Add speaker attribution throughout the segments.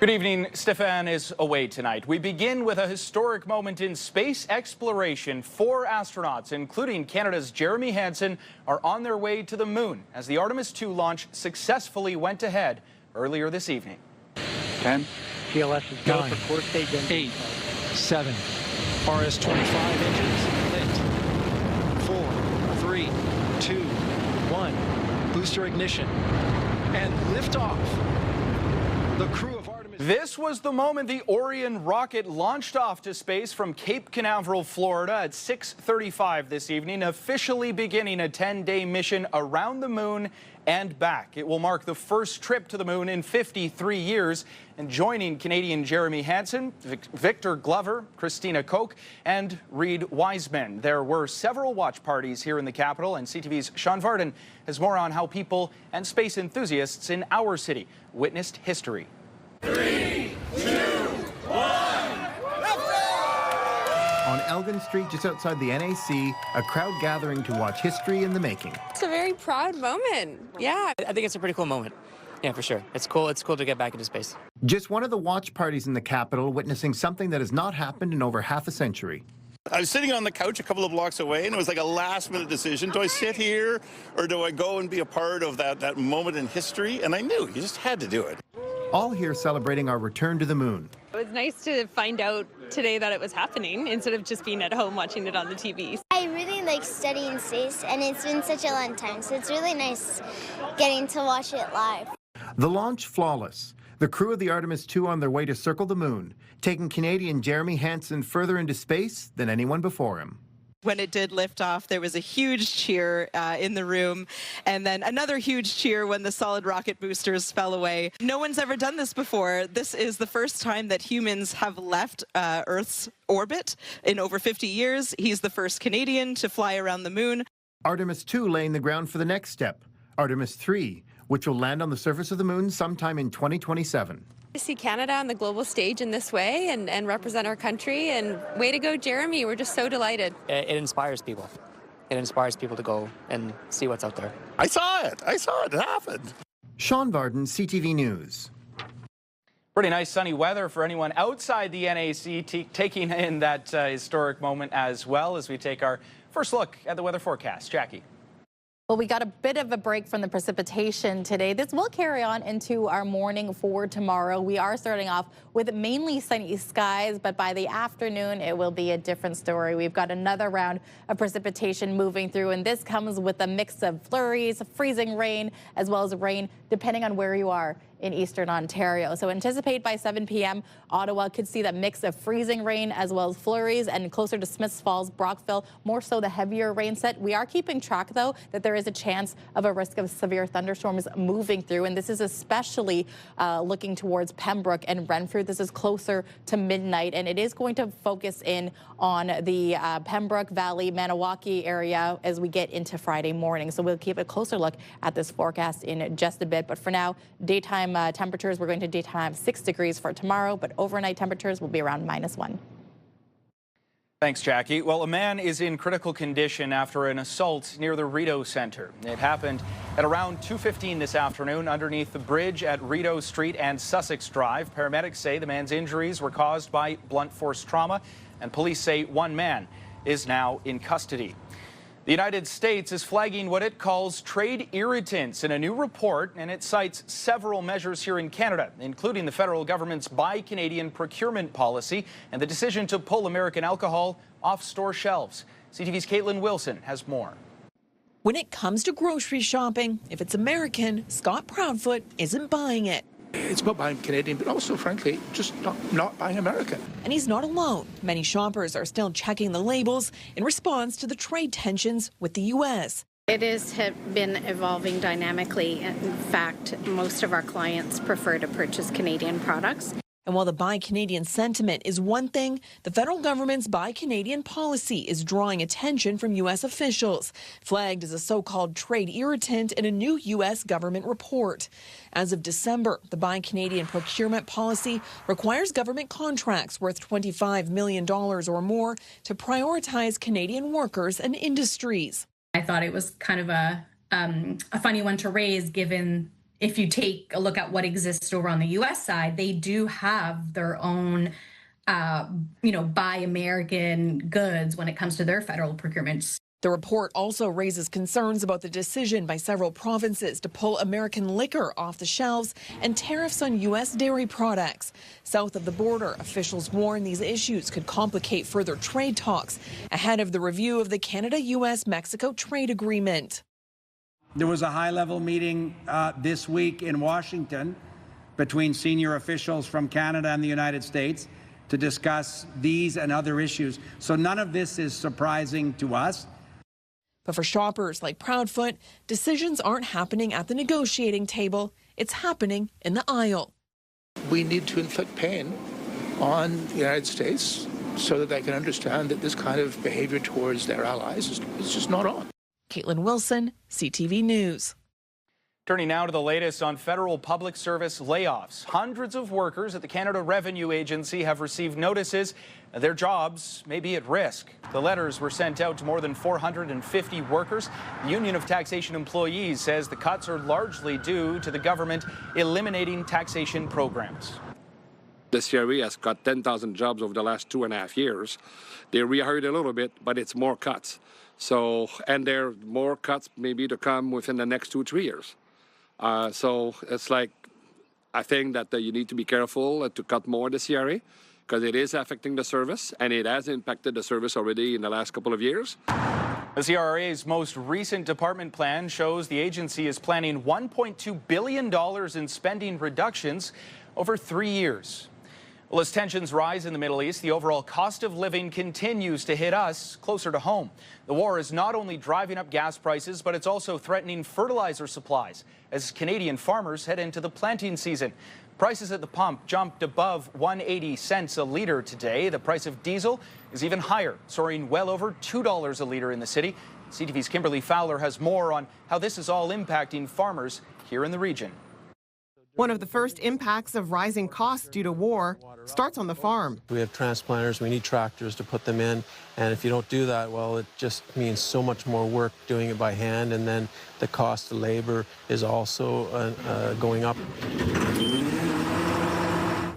Speaker 1: Good evening. Stefan is away tonight. We begin with a historic moment in space exploration. 4 astronauts, including Canada's Jeremy Hansen, are on their way to the moon as the Artemis II launch successfully went ahead earlier this evening.
Speaker 2: 10.
Speaker 3: GLS is go
Speaker 2: 9,
Speaker 3: for core stage
Speaker 2: 8, 7, RS-25 engines lit. 4, 3, 2, 1. Booster ignition and liftoff. The crew of Artemis.
Speaker 1: This was the moment the Orion rocket launched off to space from Cape Canaveral, Florida at 6:35 this evening, officially beginning a 10-day mission around the moon and back. It will mark the first trip to the moon in 53 years. And joining Canadian Jeremy Hansen, Victor Glover, Christina Koch, and Reed Wiseman. There were several watch parties here in the capital, and CTV's Sean Varden has more on how people and space enthusiasts in our city witnessed history.
Speaker 4: 3, 2, 1.
Speaker 5: On Elgin Street, just outside the NAC, a crowd gathering to watch history in the making.
Speaker 6: It's a very proud moment. Yeah.
Speaker 7: I think it's a pretty cool moment. Yeah, for sure. It's cool. It's cool to get back into space.
Speaker 5: Just one of the watch parties in the capital witnessing something that has not happened in over half a century.
Speaker 8: I was sitting on the couch a couple of blocks away, and it was like a last-minute decision. Do I sit here, or do I go and be a part of that moment in history? And I knew you just had to do it.
Speaker 5: All here celebrating our return to the moon.
Speaker 9: It was nice to find out today that it was happening instead of just being at home watching it on the TV.
Speaker 10: I really like studying space, and it's been such a long time, so it's really nice getting to watch it live.
Speaker 5: The launch flawless. The crew of the Artemis II on their way to circle the moon, taking Canadian Jeremy Hansen further into space than anyone before him.
Speaker 11: When it did lift off, there was a huge cheer in the room, and then another huge cheer when the solid rocket boosters fell away. No one's ever done this before. This is the first time that humans have left Earth's orbit in over 50 years. He's the first Canadian to fly around the moon.
Speaker 5: Artemis II laying the ground for the next step, Artemis III, which will land on the surface of the moon sometime in 2027.
Speaker 9: To see Canada on the global stage in this way and represent our country, and way to go, Jeremy. We're just so delighted.
Speaker 7: It inspires people. It inspires people to go and see what's out there.
Speaker 8: I saw it. It happened.
Speaker 5: Sean Varden, CTV News.
Speaker 1: Pretty nice sunny weather for anyone outside the NAC taking in that historic moment as well as we take our first look at the weather forecast. Jackie.
Speaker 12: Well, we got a bit of a break from the precipitation today. This will carry on into our morning for tomorrow. We are starting off with mainly sunny skies, but by the afternoon, it will be a different story. We've got another round of precipitation moving through, and this comes with a mix of flurries, freezing rain, as well as rain, depending on where you are in eastern Ontario. So anticipate by 7 p.m., Ottawa could see that mix of freezing rain as well as flurries, and closer to Smiths Falls, Brockville, more so the heavier rain set. We are keeping track, though, that there is a chance of a risk of severe thunderstorms moving through, and this is especially looking towards Pembroke and Renfrew. This is closer to midnight, and it is going to focus in on the Pembroke Valley, Maniwaki area as we get into Friday morning. So we'll keep a closer look at this forecast in just a bit. But for now, daytime temperatures, we're going to daytime 6 degrees for tomorrow, but overnight temperatures will be around -1.
Speaker 1: Thanks, Jackie. Well, a man is in critical condition after an assault near the Rideau Centre. It happened at around 2:15 this afternoon underneath the bridge at Rideau Street and Sussex Drive. Paramedics say the man's injuries were caused by blunt force trauma, and police say one man is now in custody. The United States is flagging what it calls trade irritants in a new report, and it cites several measures here in Canada, including the federal government's Buy Canadian procurement policy and the decision to pull American alcohol off store shelves. CTV's Caitlin Wilson has more.
Speaker 13: When it comes to grocery shopping, if it's American, Scott Proudfoot isn't buying it.
Speaker 2: It's about buying Canadian, but also, frankly, just not buying American.
Speaker 13: And he's not alone. Many shoppers are still checking the labels in response to the trade tensions with the U.S.
Speaker 14: It has been evolving dynamically. In fact, most of our clients prefer to purchase Canadian products.
Speaker 13: And while the Buy Canadian sentiment is one thing, the federal government's Buy Canadian policy is drawing attention from U.S. officials, flagged as a so-called trade irritant in a new U.S. government report. As of December, the Buy Canadian procurement policy requires government contracts worth $25 million or more to prioritize Canadian workers and industries.
Speaker 15: I thought it was kind of a funny one to raise given
Speaker 3: if you take a look at what exists over on the U.S. side, they do have their own, buy American goods when it comes to their federal procurements.
Speaker 13: The report also raises concerns about the decision by several provinces to pull American liquor off the shelves and tariffs on U.S. dairy products. South of the border, officials warn these issues could complicate further trade talks ahead of the review of the Canada-U.S.-Mexico trade agreement.
Speaker 15: There was a high-level meeting this week in Washington between senior officials from Canada and the United States to discuss these and other issues. So none of this is surprising to us.
Speaker 13: But for shoppers like Proudfoot, decisions aren't happening at the negotiating table. It's happening in the aisle.
Speaker 2: We need to inflict pain on the United States so that they can understand that this kind of behavior towards their allies is just not on.
Speaker 13: Caitlin Wilson, CTV News.
Speaker 1: Turning now to the latest on federal public service layoffs. Hundreds of workers at the Canada Revenue Agency have received notices their jobs may be at risk. The letters were sent out to more than 450 workers. The Union of Taxation Employees says the cuts are largely due to the government eliminating taxation programs.
Speaker 16: The CRE has cut 10,000 jobs over the last 2.5 years. They rehired a little bit, but it's more cuts. So, and there are more cuts maybe to come within the next 2-3 years. So it's like, I think that you need to be careful to cut more the CRA because it is affecting the service and it has impacted the service already in the last couple of years.
Speaker 1: The CRA's most recent department plan shows the agency is planning $1.2 billion in spending reductions over 3 years. Well, as tensions rise in the Middle East, the overall cost of living continues to hit us closer to home. The war is not only driving up gas prices, but it's also threatening fertilizer supplies as Canadian farmers head into the planting season. Prices at the pump jumped above 180 cents a litre today. The price of diesel is even higher, soaring well over $2 a litre in the city. CTV's Kimberly Fowler has more on how this is all impacting farmers here in the region.
Speaker 17: One of the first impacts of rising costs due to war starts on the farm.
Speaker 18: We have transplanters, we need tractors to put them in, and if you don't do that, well, it just means so much more work doing it by hand, and then the cost of labor is also going up.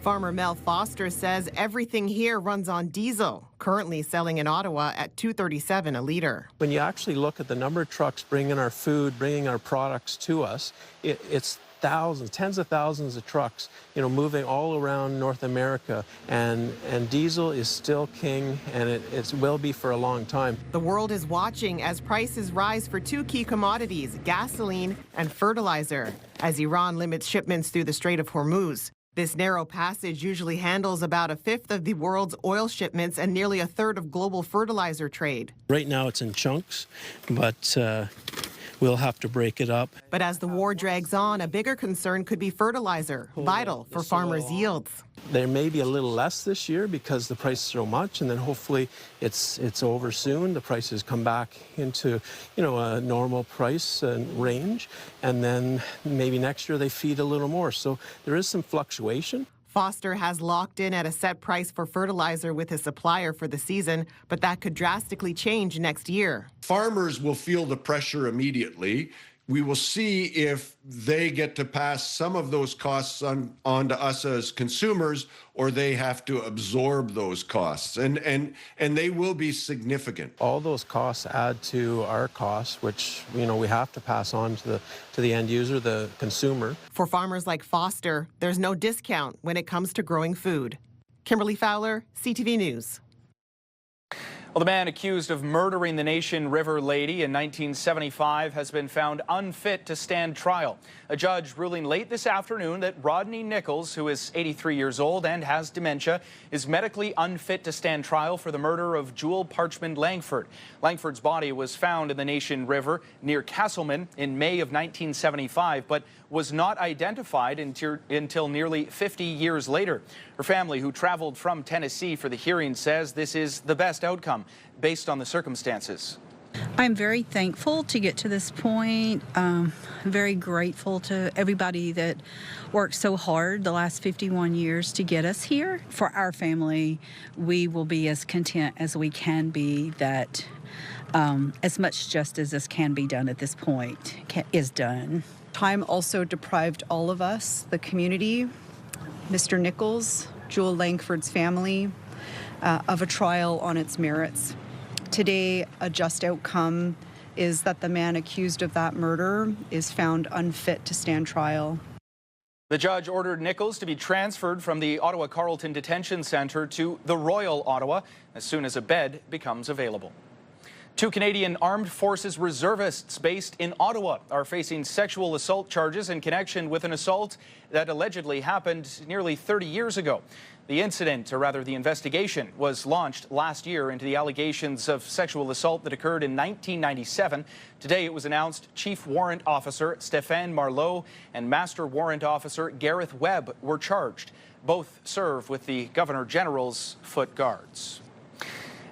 Speaker 17: Farmer Mel Foster says everything here runs on diesel, currently selling in Ottawa at $2.37 a litre.
Speaker 18: When you actually look at the number of trucks bringing our food, bringing our products to us, it's thousands, tens of thousands of trucks, moving all around North America, and diesel is still king, and it will be for a long time.
Speaker 17: The world is watching as prices rise for two key commodities, gasoline and fertilizer, as Iran limits shipments through the Strait of Hormuz. This narrow passage usually handles about 1/5 of the world's oil shipments and nearly 1/3 of global fertilizer trade.
Speaker 18: Right now it's in chunks, but we'll have to break it up.
Speaker 17: But as the war drags on, a bigger concern could be fertilizer, vital for farmers' yields.
Speaker 18: There may be a little less this year because the price is so much, and then hopefully it's over soon. The prices come back into a normal price range, and then maybe next year they feed a little more. So there is some fluctuation.
Speaker 17: Foster has locked in at a set price for fertilizer with his supplier for the season, but that could drastically change next year.
Speaker 19: Farmers will feel the pressure immediately. We will see if they get to pass some of those costs on to us as consumers, or they have to absorb those costs, and they will be significant.
Speaker 18: All those costs add to our costs, which we have to pass on to the end user, the consumer.
Speaker 17: For farmers like Foster, there's no discount when it comes to growing food. Kimberly Fowler, CTV News.
Speaker 1: Well, the man accused of murdering the Nation River lady in 1975 has been found unfit to stand trial. A judge ruling late this afternoon that Rodney Nichols, who is 83 years old and has dementia, is medically unfit to stand trial for the murder of Jewel Parchman Langford. Langford's body was found in the Nation River near Castleman in May of 1975, but was not identified until nearly 50 years later. Her family, who traveled from Tennessee for the hearing, says this is the best outcome based on the circumstances.
Speaker 20: I'm very thankful to get to this point. Very grateful to everybody that worked so hard the last 51 years to get us here. For our family, we will be as content as we can be that as much justice as can be done at this point is done.
Speaker 21: Time also deprived all of us, the community, Mr. Nichols, Jewel Langford's family, of a trial on its merits. Today, a just outcome is that the man accused of that murder is found unfit to stand trial.
Speaker 1: The judge ordered Nichols to be transferred from the Ottawa-Carleton Detention Centre to the Royal Ottawa as soon as a bed becomes available. 2 Canadian Armed Forces reservists based in Ottawa are facing sexual assault charges in connection with an assault that allegedly happened nearly 30 years ago. The incident, or rather the investigation, was launched last year into the allegations of sexual assault that occurred in 1997. Today it was announced Chief Warrant Officer Stéphane Marleau and Master Warrant Officer Gareth Webb were charged. Both serve with the Governor General's Foot Guards.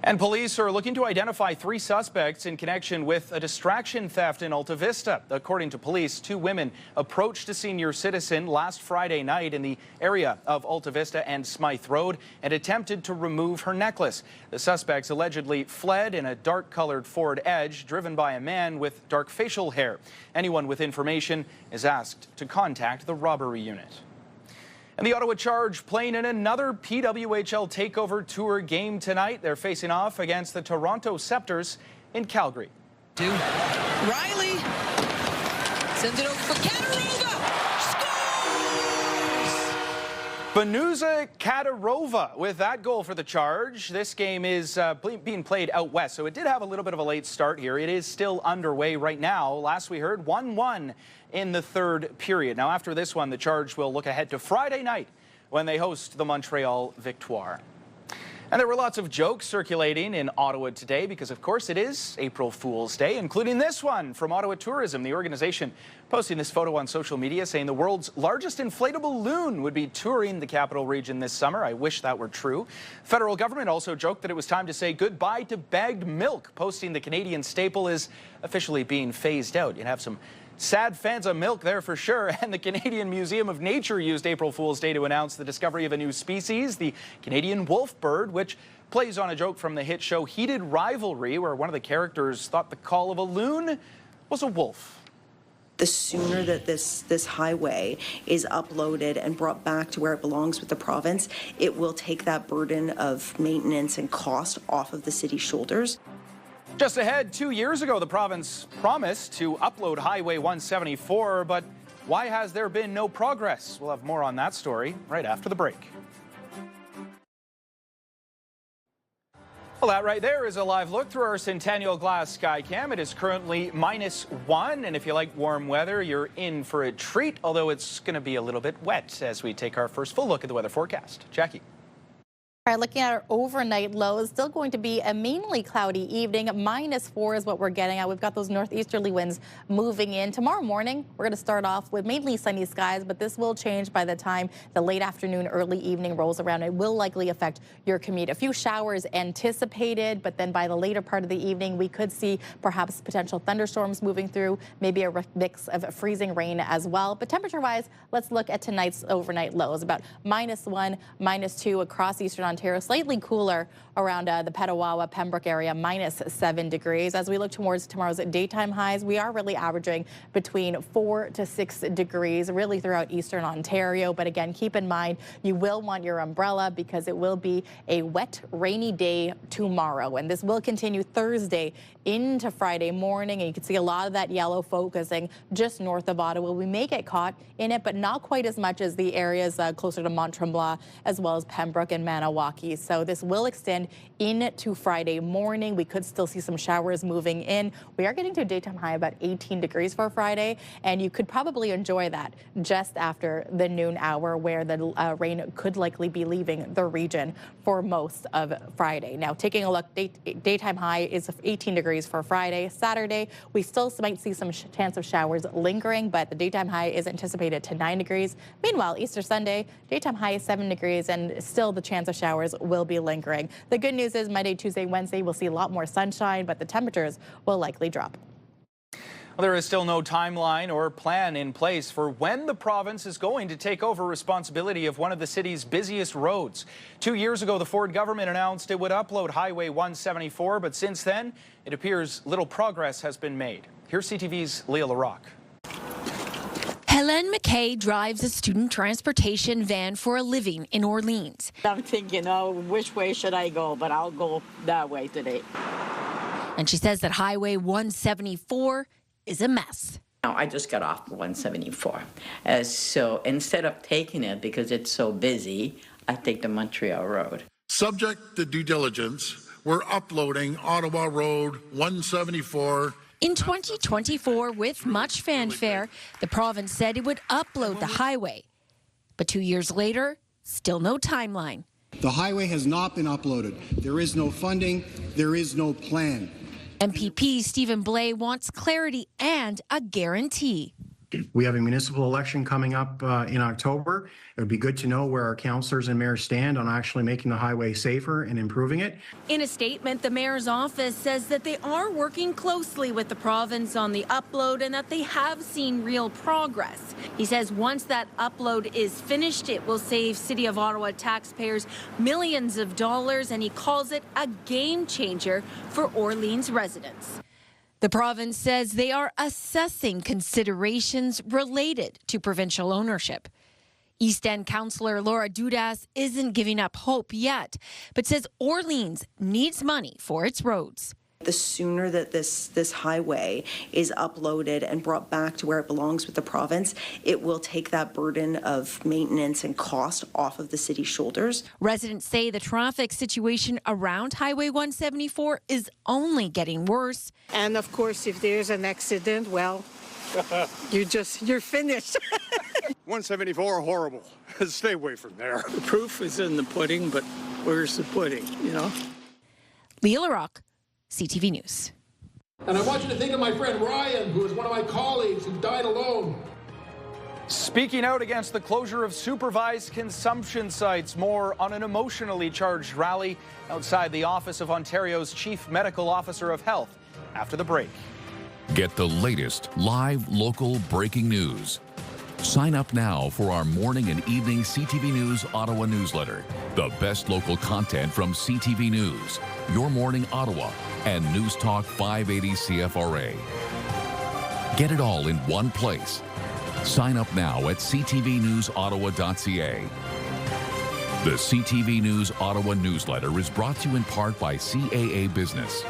Speaker 1: And police are looking to identify 3 suspects in connection with a distraction theft in Alta Vista. According to police, 2 women approached a senior citizen last Friday night in the area of Alta Vista and Smythe Road and attempted to remove her necklace. The suspects allegedly fled in a dark-colored Ford Edge driven by a man with dark facial hair. Anyone with information is asked to contact the robbery unit. And the Ottawa Charge playing in another PWHL Takeover Tour game tonight. They're facing off against the Toronto Scepters in Calgary.
Speaker 13: Riley sends it over for Katarova.
Speaker 1: Benuza Katarova with that goal for the Charge. This game is being played out west, so it did have a little bit of a late start here. It is still underway right now. Last we heard, 1-1 in the 3rd period. Now, after this one, the Charge will look ahead to Friday night when they host the Montreal Victoire. And there were lots of jokes circulating in Ottawa today because, of course, it is April Fool's Day, including this one from Ottawa Tourism, the organization posting this photo on social media saying the world's largest inflatable loon would be touring the capital region this summer. I wish that were true. Federal government also joked that it was time to say goodbye to bagged milk, posting the Canadian staple is officially being phased out. You'd have some sad fans of milk there for sure. And the Canadian Museum of Nature used April Fool's Day to announce the discovery of a new species, the Canadian wolf bird, which plays on a joke from the hit show Heated Rivalry, where one of the characters thought the call of a loon was a wolf.
Speaker 22: The sooner that this highway is uploaded and brought back to where it belongs with the province, it will take that burden of maintenance and cost off of the city's shoulders.
Speaker 1: Just ahead, 2 years ago, the province promised to upload Highway 174, but why has there been no progress? We'll have more on that story right after the break. Well, that right there is a live look through our Centennial Glass Skycam. It is currently -1, and if you like warm weather, you're in for a treat, although it's going to be a little bit wet as we take our first full look at the weather forecast. Jackie.
Speaker 12: All right, looking at our overnight lows, still going to be a mainly cloudy evening. -4 is what we're getting at. We've got those northeasterly winds moving in. Tomorrow morning, we're going to start off with mainly sunny skies, but this will change by the time the late afternoon, early evening rolls around. It will likely affect your commute. A few showers anticipated, but then by the later part of the evening, we could see perhaps potential thunderstorms moving through, maybe a mix of freezing rain as well. But temperature-wise, let's look at tonight's overnight lows. About -1, -2 across eastern Ontario, slightly cooler around the Petawawa, Pembroke area, -7 degrees. As we look towards tomorrow's daytime highs, we are really averaging between 4 to 6 degrees really throughout eastern Ontario. But again, keep in mind, you will want your umbrella because it will be a wet, rainy day tomorrow. And this will continue Thursday into Friday morning. And you can see a lot of that yellow focusing just north of Ottawa. We may get caught in it, but not quite as much as the areas closer to Mont-Tremblant, as well as Pembroke and Maniwaki. So this will extend into Friday morning. We could still see some showers moving in. We are getting to a daytime high about 18 degrees for Friday, and you could probably enjoy that just after the noon hour, where the rain could likely be leaving the region for most of Friday. Now, taking a look, daytime high is 18 degrees for Friday. Saturday, we still might see some chance of showers lingering, but the daytime high is anticipated to 9 degrees. Meanwhile, Easter Sunday, daytime high is 7 degrees, and still the chance of showers will be lingering. The good news is Monday, Tuesday, Wednesday, we'll see a lot more sunshine, but the temperatures will likely drop.
Speaker 1: Well, there is still no timeline or plan in place for when the province is going to take over responsibility of one of the city's busiest roads. 2 years ago, the Ford government announced it would upload Highway 174, but since then, it appears little progress has been made. Here's CTV's Leah LaRocque.
Speaker 4: Helen McKay drives a student transportation van for a living in Orleans.
Speaker 6: I'm thinking, oh, which way should I go? But I'll go that way today.
Speaker 4: And she says that Highway 174 is a mess.
Speaker 6: I just got off 174. So instead of taking it because it's so busy, I take the Montreal Road.
Speaker 23: Subject to due diligence, we're uploading Ottawa Road 174.
Speaker 4: In 2024, with much fanfare, the province said it would upload the highway. But 2 years later, still no timeline.
Speaker 24: The highway has not been uploaded. There is no funding. There is no plan.
Speaker 4: MPP Stephen Blais wants clarity and a guarantee.
Speaker 25: We have a municipal election coming up in October. It would be good to know where our councillors and mayors stand on actually making the highway safer and improving it.
Speaker 4: In a statement, the mayor's office says that they are working closely with the province on the upload and that they have seen real progress. He says once that upload is finished, it will save City of Ottawa taxpayers millions of dollars, and he calls it a game changer for Orleans residents. The province says they are assessing considerations related to provincial ownership. East End councillor Laura Dudas isn't giving up hope yet, but says Orleans needs money for its roads.
Speaker 22: The sooner that this highway is uploaded and brought back to where it belongs with the province, it will take that burden of maintenance and cost off of the city's shoulders.
Speaker 4: Residents say the traffic situation around Highway 174 is only getting worse.
Speaker 26: And of course, if there's an accident, well, you're finished.
Speaker 27: 174, horrible. Stay away from there.
Speaker 28: The proof is in the pudding, but where's the pudding, you know?
Speaker 4: Leah LaRocque, CTV News.
Speaker 29: And I want you to think of my friend Ryan, who is one of my colleagues who died alone.
Speaker 1: Speaking out against the closure of supervised consumption sites, more on an emotionally charged rally outside the office of Ontario's Chief Medical Officer of Health after the break.
Speaker 30: Get the latest live local breaking news. Sign up now for our morning and evening CTV News Ottawa newsletter. The best local content from CTV News, Your Morning Ottawa, and News Talk 580 CFRA. Get it all in one place. Sign up now at ctvnewsottawa.ca. The CTV News Ottawa newsletter is brought to you in part by CAA Business.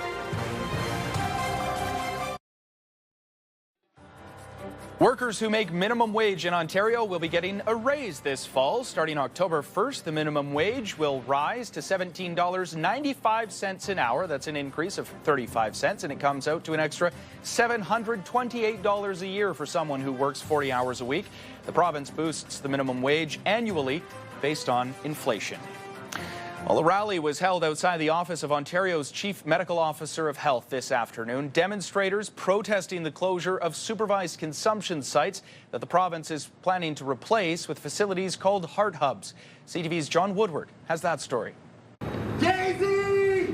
Speaker 1: Workers who make minimum wage in Ontario will be getting a raise this fall. Starting October 1st, the minimum wage will rise to $17.95 an hour. That's an increase of 35 cents, and it comes out to an extra $728 a year for someone who works 40 hours a week. The province boosts the minimum wage annually based on inflation. Well, a rally was held outside the office of Ontario's Chief Medical Officer of Health this afternoon. Demonstrators protesting the closure of supervised consumption sites that the province is planning to replace with facilities called heart hubs. CTV's John Woodward has that story.
Speaker 29: Daisy!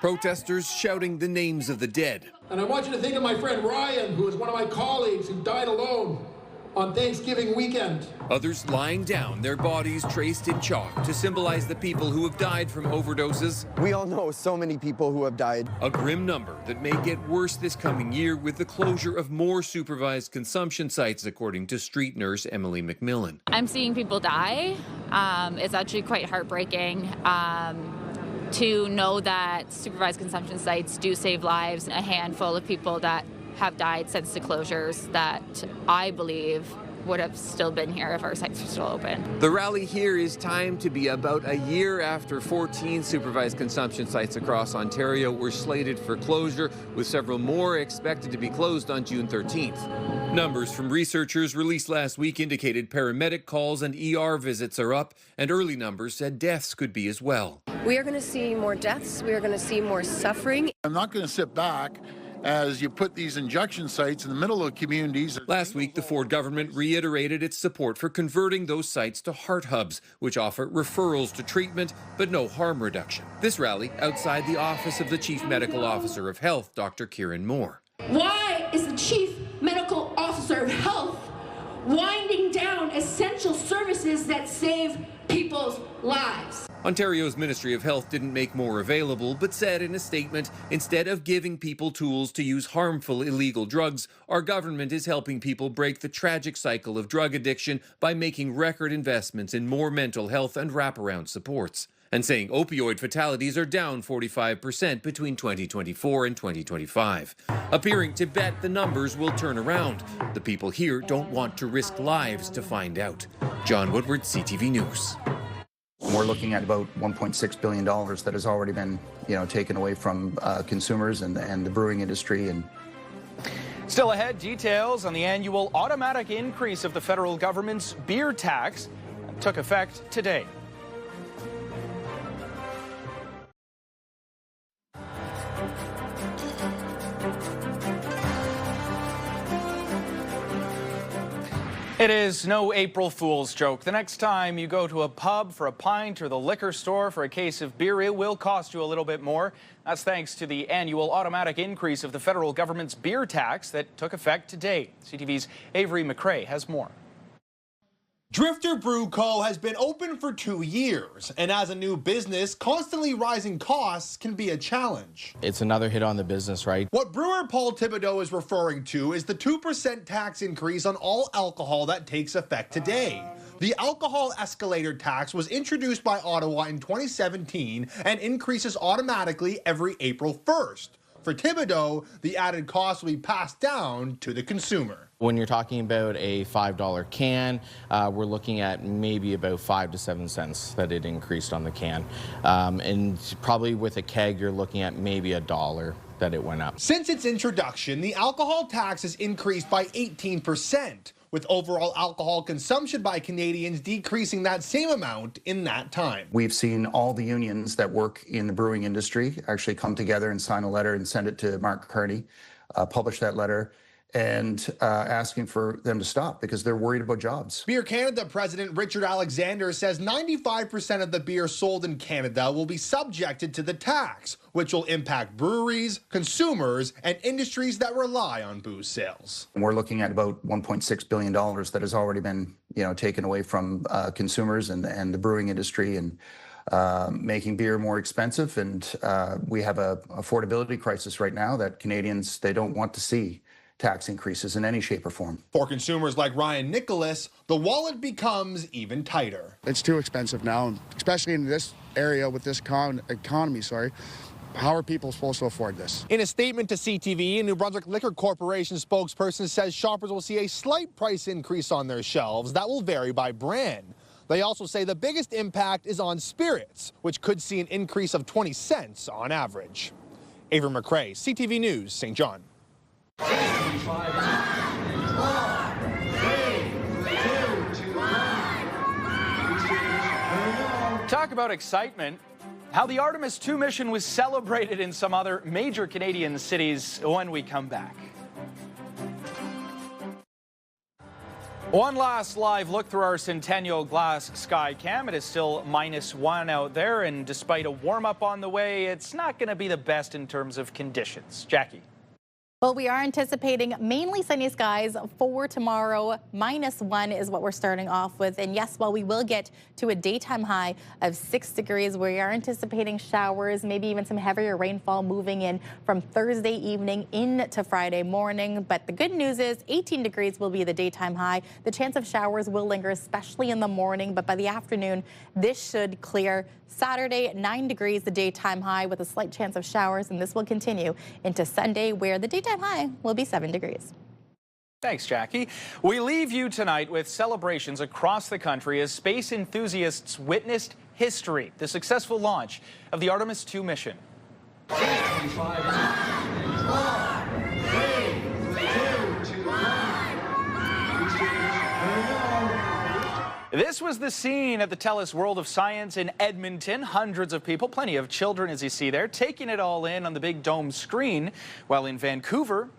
Speaker 31: Protesters shouting the names of the dead.
Speaker 29: And I want you to think of my friend Ryan, who is one of my colleagues who died alone on Thanksgiving weekend.
Speaker 31: Others lying down, their bodies traced in chalk to symbolize the people who have died from overdoses.
Speaker 32: We all know so many people who have died.
Speaker 31: A grim number that may get worse this coming year with the closure of more supervised consumption sites, according to street nurse Emily McMillan.
Speaker 33: I'm seeing people die. It's actually quite heartbreaking. To know that supervised consumption sites do save lives. A handful of people that have died since the closures that I believe would have still been here if our sites were still open.
Speaker 31: The rally here is timed to be about a year after 14 supervised consumption sites across Ontario were slated for closure, with several more expected to be closed on June 13th. Numbers from researchers released last week indicated paramedic calls and ER visits are up, and early numbers said deaths could be as well.
Speaker 34: We are going to see more deaths. We are going to see more suffering.
Speaker 29: I'm not going to sit back
Speaker 23: as you put these injection sites in the middle of communities.
Speaker 31: Last week, the Ford government reiterated its support for converting those sites to heart hubs, which offer referrals to treatment but no harm reduction. This rally outside the office of the Chief Medical Officer of Health, Dr. Kieran Moore.
Speaker 2: Why is the Chief Medical Officer of Health winding down essential services that save people's lives?
Speaker 31: Ontario's Ministry of Health didn't make more available, but said in a statement, instead of giving people tools to use harmful illegal drugs, our government is helping people break the tragic cycle of drug addiction by making record investments in more mental health and wraparound supports. And saying opioid fatalities are down 45% between 2024 and 2025. Appearing to bet the numbers will turn around. The people here don't want to risk lives to find out. John Woodward, CTV News.
Speaker 3: We're looking at about $1.6 billion that has already been, taken away from consumers and the brewing industry. And
Speaker 1: still ahead, details on the annual automatic increase of the federal government's beer tax that took effect today. It is no April Fool's joke. The next time you go to a pub for a pint or the liquor store for a case of beer, it will cost you a little bit more. That's thanks to the annual automatic increase of the federal government's beer tax that took effect today. CTV's Avery McRae has more.
Speaker 5: Drifter Brew Co. has been open for 2 years, and as a new business, constantly rising costs can be a challenge.
Speaker 7: It's another hit on the business, right?
Speaker 5: What brewer Paul Thibodeau is referring to is the 2% tax increase on all alcohol that takes effect today. The alcohol escalator tax was introduced by Ottawa in 2017 and increases automatically every April 1st. For Thibodeau, the added cost will be passed down to the consumer.
Speaker 7: When you're talking about a $5 can, we're looking at maybe about 5 to 7 cents that it increased on the can. And probably with a keg, you're looking at maybe $1 that it went up.
Speaker 5: Since its introduction, the alcohol tax has increased by 18%, with overall alcohol consumption by Canadians decreasing that same amount in that time.
Speaker 3: we've seen all the unions that work in the brewing industry actually come together and sign a letter and send it to Mark Carney, publish that letter, and asking for them to stop because they're worried about jobs.
Speaker 5: Beer Canada President Richard Alexander says 95% of the beer sold in Canada will be subjected to the tax, which will impact breweries, consumers, and industries that rely on booze sales.
Speaker 3: We're looking at about $1.6 billion that has already been, taken away from consumers and the brewing industry and making beer more expensive. And we have a affordability crisis right now that Canadians, they don't want to see tax increases in any shape or form.
Speaker 5: For consumers like Ryan Nicholas, the wallet becomes even tighter.
Speaker 27: It's too expensive now, especially in this area with this economy. How are people supposed to afford this?
Speaker 5: In a statement to CTV, a New Brunswick Liquor Corporation spokesperson says shoppers will see a slight price increase on their shelves that will vary by brand. They also say the biggest impact is on spirits, which could see an increase of 20 cents on average. Avery McRae, CTV News, St. John.
Speaker 1: Talk about excitement. How the Artemis II mission was celebrated in some other major Canadian cities when we come back. One last live look through our Centennial Glass Sky Cam. It is still -1 out there, and despite a warm-up on the way, it's not going to be the best in terms of conditions. Jackie.
Speaker 12: Well, we are anticipating mainly sunny skies for tomorrow. -1 is what we're starting off with. And yes, while we will get to a daytime high of 6 degrees, we are anticipating showers, maybe even some heavier rainfall moving in from Thursday evening into Friday morning. But the good news is 18 degrees will be the daytime high. The chance of showers will linger, especially in the morning, but by the afternoon, this should clear. Saturday, 9 degrees, the daytime high with a slight chance of showers, and this will continue into Sunday, where the daytime high will be 7 degrees.
Speaker 1: Thanks, Jackie. We leave you tonight with celebrations across the country as space enthusiasts witnessed history, the successful launch of the Artemis II mission.
Speaker 8: 4, 3, 2, 1.
Speaker 1: This was the scene at the TELUS World of Science in Edmonton. Hundreds of people, plenty of children as you see there, taking it all in on the big dome screen. While in Vancouver,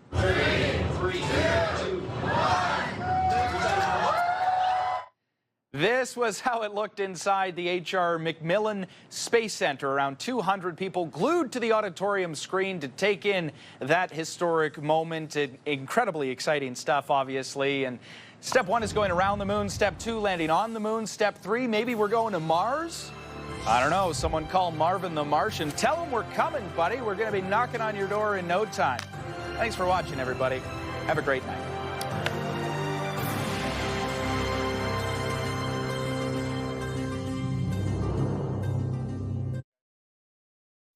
Speaker 1: this was how it looked inside the H.R. MacMillan Space Center. Around 200 people glued to the auditorium screen to take in that historic moment. Incredibly exciting stuff, obviously. And step 1 is going around the moon. Step 2, landing on the moon. Step 3, maybe we're going to Mars? I don't know. Someone call Marvin the Martian. Tell him we're coming, buddy. We're going to be knocking on your door in no time. Thanks for watching, everybody. Have a great night.